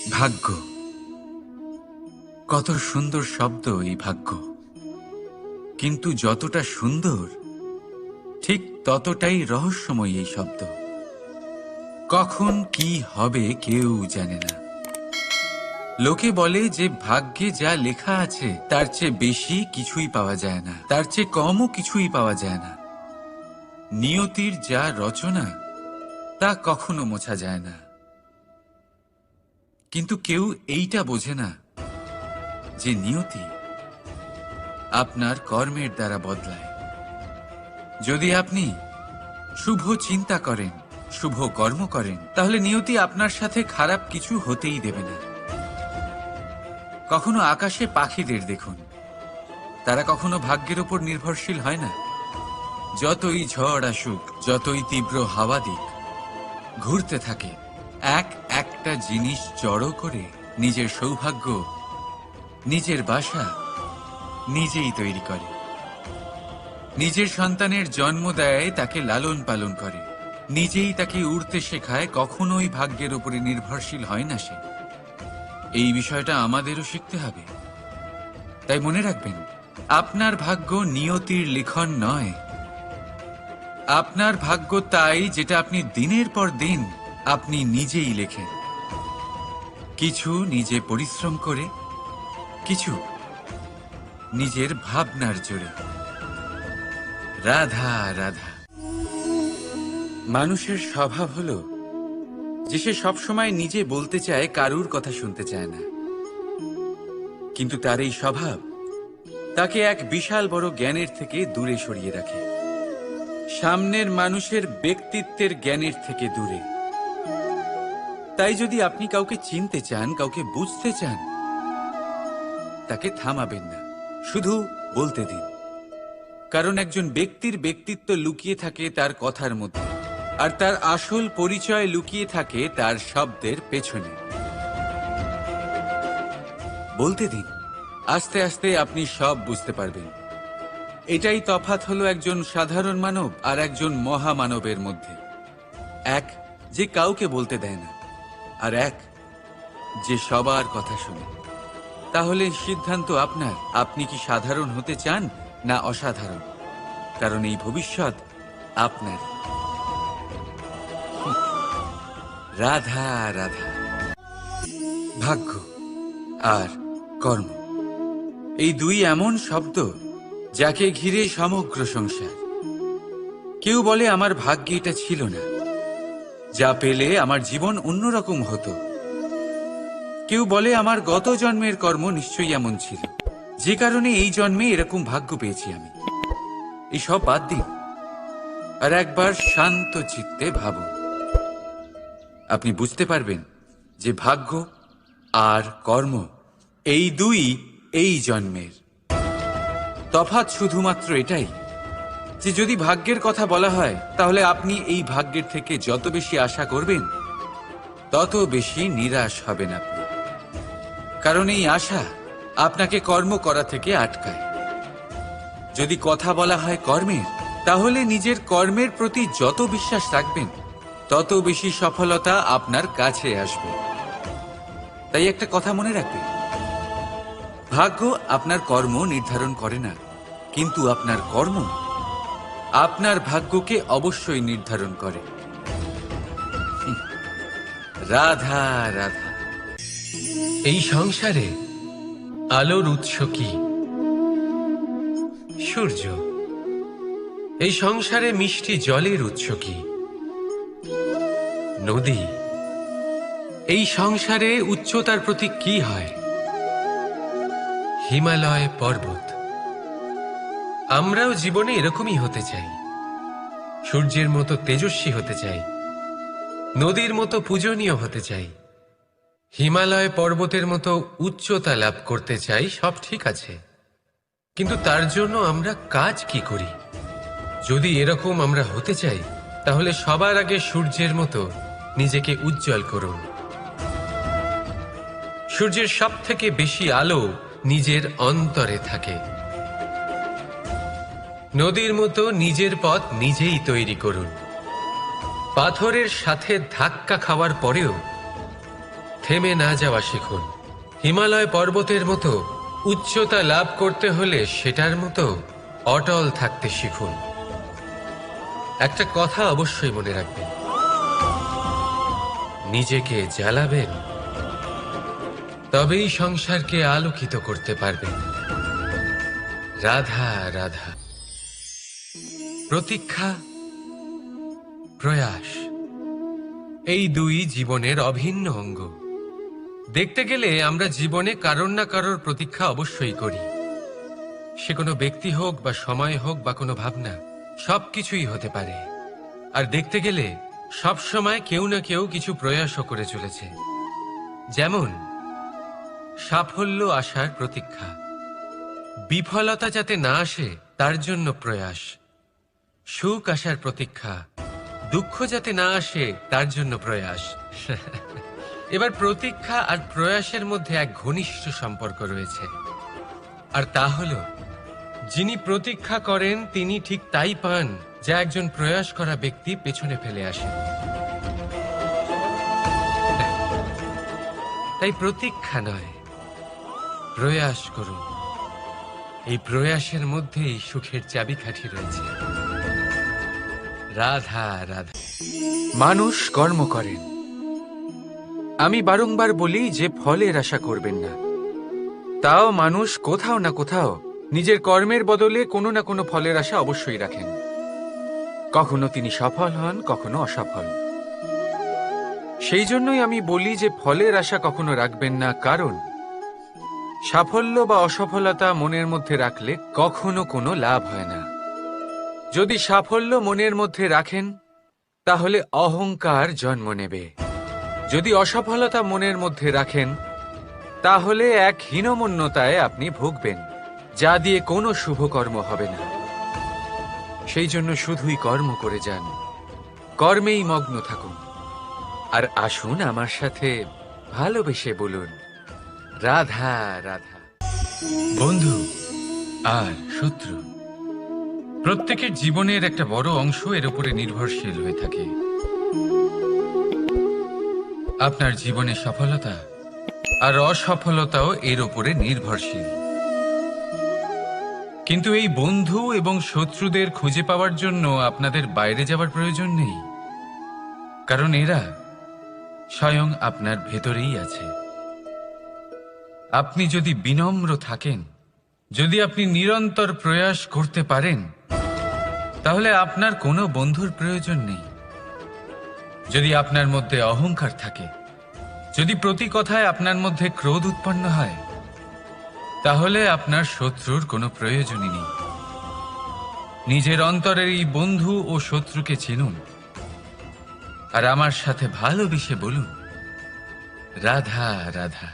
ভাগ্য, কত সুন্দর শব্দ এই ভাগ্য। কিন্তু যতটা সুন্দর ঠিক ততটাই রহস্যময় এই শব্দ। কখন কি হবে কেউ জানে না। লোকে বলে যে ভাগ্যে যা লেখা আছে তার চেয়ে বেশি কিছুই পাওয়া যায় না, তার চেয়ে কমও কিছুই পাওয়া যায় না। নিয়তির যা রচনা তা কখনো মোছা যায় না। কিন্তু কেউ এইটা বোঝে না যে নিয়তি আপনার কর্মের দ্বারা বদলায়। যদি আপনি শুভ চিন্তা করেন, শুভ কর্ম করেন, তাহলে নিয়তি আপনার সাথে খারাপ কিছু হতেই দেবে না। কখনো আকাশে পাখিদের দেখুন, তারা কখনো ভাগ্যের উপর নির্ভরশীল হয় না। যতই ঝড় আসুক, যতই তীব্র হাওয়া দিক, ঘুরতে থাকে, একটা জিনিস জড়ো করে নিজের সৌভাগ্য, নিজের বাসা নিজেই তৈরি করে। নিজের সন্তানের জন্ম দেয়, তাকে লালন পালন করে, নিজেই তাকে উড়তে শেখায়, কখনোই ভাগ্যের উপরে নির্ভরশীল হয় না সে। এই বিষয়টা আমাদেরও শিখতে হবে। তাই মনে রাখবেন, আপনার ভাগ্য নিয়তির লিখন নয়। আপনার ভাগ্য তাই যেটা আপনি দিনের পর দিন আপনি নিজেই লেখেন। কিছু নিজে পরিশ্রম করে, কিছু নিজের ভাবনার জোরে। রাধা রাধা। মানুষের স্বভাব হলো যে সে সবসময় নিজে বলতে চায়, কারুর কথা শুনতে চায় না। কিন্তু তার এই স্বভাব তাকে এক বিশাল বড় জ্ঞানের থেকে দূরে সরিয়ে রাখে, সামনের মানুষের ব্যক্তিত্বের জ্ঞানের থেকে দূরে। তাই যদি আপনি কাউকে চিনতে চান, কাউকে বুঝতে চান, তাকে থামাবেন না, শুধু বলতে দিন। কারণ একজন ব্যক্তির ব্যক্তিত্ব লুকিয়ে থাকে তার কথার মধ্যে, আর তার আসল পরিচয় লুকিয়ে থাকে তার শব্দের পেছনে। বলতে দিন, আস্তে আস্তে আপনি সব বুঝতে পারবেন। এটাই তফাৎ হলো একজন সাধারণ মানব আর একজন মহামানবের মধ্যে। এক যে কাউকে বলতে দেয় না, আর এক যে সবার কথা শুনে। তাহলে সিদ্ধান্ত আপনার, আপনি কি সাধারণ হতে চান না অসাধারণ? কারণ এই ভবিষ্যৎ আপনার। রাধা রাধা। ভাগ্য আর কর্ম, এই দুই এমন শব্দ যাকে ঘিরে সমগ্র সংসার। কেউ বলে আমার ভাগ্যে এটা ছিল না, যা পেলে আমার জীবন অন্যরকম হতো। কেউ বলে আমার গত জন্মের কর্ম নিশ্চয়ই এমন ছিল, যে কারণে এই জন্মে এরকম ভাগ্য পেয়েছি আমি। এসব বাদ দিন আর একবার শান্ত চিত্তে ভাবুন। আপনি বুঝতে পারবেন যে ভাগ্য আর কর্ম এই দুই এই জন্মের। তফাৎ শুধুমাত্র এটাই যে যদি ভাগ্যের কথা বলা হয়, তাহলে আপনি এই ভাগ্যের থেকে যত বেশি আশা করবেন তত বেশি নিরাশ হবেন আপনি। কারণ এই আশা আপনাকে কর্ম করা থেকে আটকায়। যদি কথা বলা হয় কর্মের, তাহলে নিজের কর্মের প্রতি যত বিশ্বাস রাখবেন তত বেশি সফলতা আপনার কাছে আসবে। তাই একটা কথা মনে রাখবেন, ভাগ্য আপনার কর্ম নির্ধারণ করে না, কিন্তু আপনার কর্ম আপনার ভাগ্যকে অবশ্যই নির্ধারণ করে। রাধা রাধা। এই সংসারে আলোর উৎস কি? সূর্য। এই সংসারে মিষ্টি জলের উৎস কি? নদী। এই সংসারে উচ্চতার প্রতীক কি হয়? হিমালয় পর্বত। আমরাও জীবনে এরকমই হতে চাই, সূর্যের মতো তেজস্বী হতে চাই, নদীর মতো পূজনীয় হতে চাই, হিমালয় পর্বতের মতো উচ্চতা লাভ করতে চাই। সব ঠিক আছে, কিন্তু তার জন্য আমরা কাজ কি করি? যদি এরকম আমরা হতে চাই, তাহলে সবার আগে সূর্যের মতো নিজেকে উজ্জ্বল করুন। সূর্যের সব থেকে বেশি আলো নিজের অন্তরে থাকে। নদীর মতো নিজের পথ নিজেই তৈরি করুন। পাথরের সাথে ধাক্কা খাওয়ার পরেও থেমে না যাওয়া শিখুন। হিমালয় পর্বতের মতো উচ্চতা লাভ করতে হলে সেটার মতো অটল থাকতে শিখুন। একটা কথা অবশ্যই মনে রাখবেন, নিজেকে জ্বালাবেন, তবেই সংসারকে আলোকিত করতে পারবেন। রাধা রাধা। প্রতীক্ষা, প্রয়াস, এই দুই জীবনের অভিন্ন অঙ্গ। দেখতে গেলে আমরা জীবনে কারোর না কারোর প্রতীক্ষা অবশ্যই করি। সে কোনো ব্যক্তি হোক বা সময় হোক বা কোনো ভাবনা, সবকিছুই হতে পারে। আর দেখতে গেলে সব সময় কেউ না কেউ কিছু প্রয়াসও করে চলেছে। যেমন সাফল্য আসার প্রতীক্ষা, বিফলতা যাতে না আসে তার জন্য প্রয়াস, সুখ আসার প্রতীক্ষা, দুঃখ যাতে না আসে তার জন্য প্রয়াস। এবার প্রতীক্ষা আর প্রয়াসের মধ্যে এক ঘনিষ্ঠ সম্পর্ক রয়েছে, আর তা হলো যিনি প্রতীক্ষা করেন তিনি ঠিক তাই পান যা একজন প্রয়াস করা ব্যক্তি পেছনে ফেলে আসে। তাই প্রতীক্ষা নয়, প্রয়াস করুন। এই প্রয়াসের মধ্যেই সুখের চাবিকাঠি রয়েছে। রাধা রাধা। মানুষ কর্ম করেন। আমি বারংবার বলি যে ফলের আশা করবেন না। তাও মানুষ কোথাও না কোথাও নিজের কর্মের বদলে কোনো না কোনো ফলের আশা অবশ্যই রাখেন। কখনো তিনি সফল হন, কখনো অসফল। সেই জন্যই আমি বলি যে ফলের আশা কখনো রাখবেন না, কারণ সাফল্য বা অসফলতা মনের মধ্যে রাখলে কখনো কোনো লাভ হয় না। যদি সাফল্য মনের মধ্যে রাখেন তাহলে অহংকার জন্ম নেবে। যদি অসফলতা মনের মধ্যে রাখেন তাহলে এক হীনমন্যতায় আপনি ভুগবেন, যা দিয়ে কোনো শুভকর্ম হবে না। সেই জন্য শুধুই কর্ম করে যান, কর্মেই মগ্ন থাকুন। আর আসুন আমার সাথে ভালোবেসে বলুন, রাধা রাধা। বন্ধু আর শত্রু প্রত্যেকের জীবনের একটা বড় অংশ এর উপরে নির্ভরশীল হয়ে থাকে। আপনার জীবনের সফলতা আর অসফলতাও এর উপরে নির্ভরশীল। কিন্তু এই বন্ধু এবং শত্রুদের খুঁজে পাওয়ার জন্য আপনাদের বাইরে যাওয়ার প্রয়োজন নেই, কারণ এরা স্বয়ং আপনার ভেতরেই আছে। আপনি যদি বিনম্র থাকেন, যদি আপনি নিরন্তর প্রয়াস করতে পারেন, তাহলে আপনার কোনো বন্ধুর প্রয়োজন নেই। যদি আপনার মধ্যে অহংকার থাকে, যদি প্রতি কথায় আপনার মধ্যে ক্রোধ উৎপন্ন হয়, তাহলে আপনার শত্রুর কোনো প্রয়োজনই নেই। নিজের অন্তরের এই বন্ধু ও শত্রুকে চিনুন, আর আমার সাথে ভালোবেসে বলুন, রাধা রাধা।